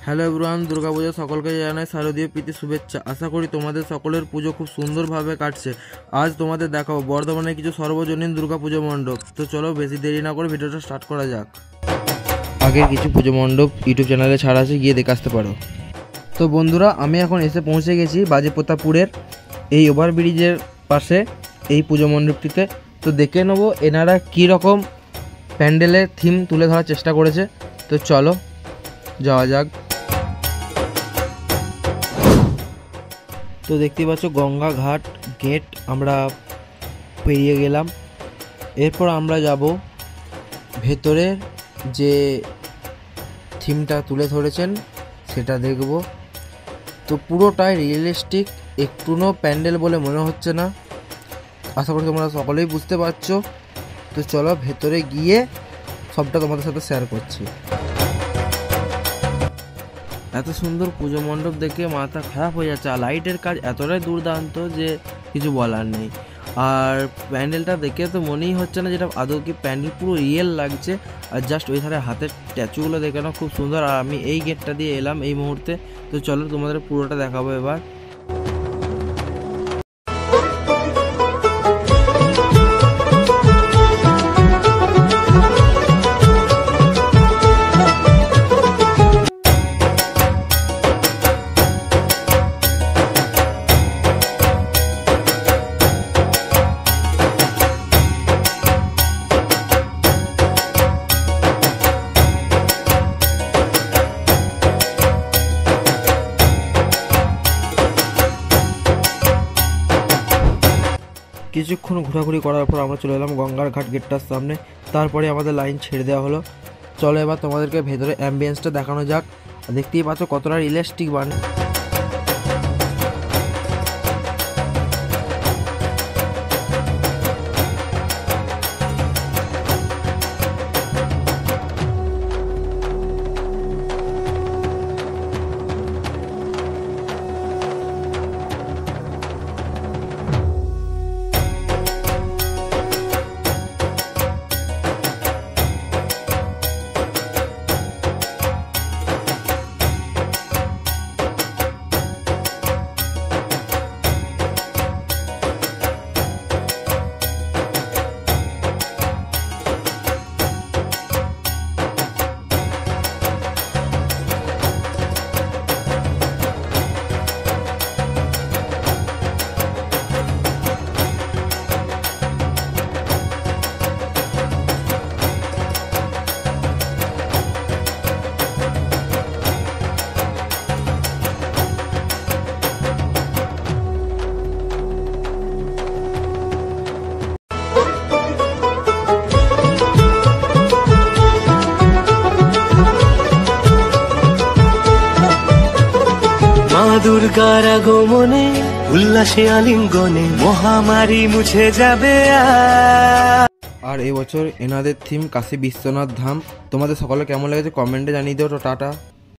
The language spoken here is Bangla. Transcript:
হ্যালো এভরিওয়ান, দুর্গাপূজা সকলকে জানাই শারদীয় প্রীতি শুভেচ্ছা। আশা করি তোমাদের সকলের পুজো খুব সুন্দরভাবে কাটছে। আজ তোমাদের দেখাবো বর্ধমানের কিছু সর্বজনীন দুর্গাপুজো মণ্ডপ। তো চলো বেশি দেরি না করে ভিডিওটা স্টার্ট করা যাক। আগের কিছু পুজো মণ্ডপ ইউটিউব চ্যানেলে ছাড়া আছে, গিয়ে দেখে আসতে পারো। তো বন্ধুরা, আমি এখন এসে পৌঁছে গেছি বাজিপ্রতাপপুরের এই ওভারব্রিজের পাশে এই পুজো মণ্ডপটিতে। তো দেখে নেবো এনারা কী রকম প্যান্ডেলের থিম তুলে ধরার চেষ্টা করেছে। তো চলো যাওয়া যাক। তো দেখতেই পাচ্ছ গঙ্গা ঘাট গেট আমরা পেরিয়ে গেলাম। এরপর আমরা যাব ভেতরে যে থিমটা তুলে ধরেছেন সেটা দেখব। তো পুরোটাই রিয়েলিস্টিক, একটুও প্যান্ডেল বলে মনে হচ্ছে না। আশা করি তোমরা সকলেই বুঝতে পারছো। তো চলো ভেতরে গিয়ে সবটা তোমাদের সাথে শেয়ার করছি। এত সুন্দর পুজো মণ্ডপ দেখে মাথা খারাপ হয়ে যাচ্ছে। আর লাইটের কাজ এতটাই দুর্দান্ত যে কিছু বলার নেই। আর প্যান্ডেলটা দেখে তো মনেই হচ্ছে না যেটা আদৌ কি প্যান্ডেল, পুরো রিয়েল লাগছে। আর জাস্ট ওই ধারে হাতের স্ট্যাচুগুলো দেখে না খুব সুন্দর। আর আমি এই গেটটা দিয়ে এলাম এই মুহূর্তে। তো চলো তোমাদের পুরোটা দেখাবো এবার। কিছুক্ষণ ঘোরাঘুরি করার পর আমরা চলে এলাম গঙ্গার ঘাট গেটটার সামনে। তারপরে আমাদের লাইন ছেড়ে দেওয়া হলো। চলো এবার তোমাদেরকে ভেতরে অ্যাম্বিয়েন্সটা দেখানো যাক। দেখতেই পাচ্ছ কতটা রিয়েলিস্টিক বানায়। দুর্গার আগমনে উল্লাসে আলিঙ্গনে মহামারী মুছে যাবে। আর এবছর এনাদের থিম কাশী বিশ্বনাথ ধাম। তোমাদের সকলে কেমন লেগেছে কমেন্টে জানিয়ে দিও। তো টাটা।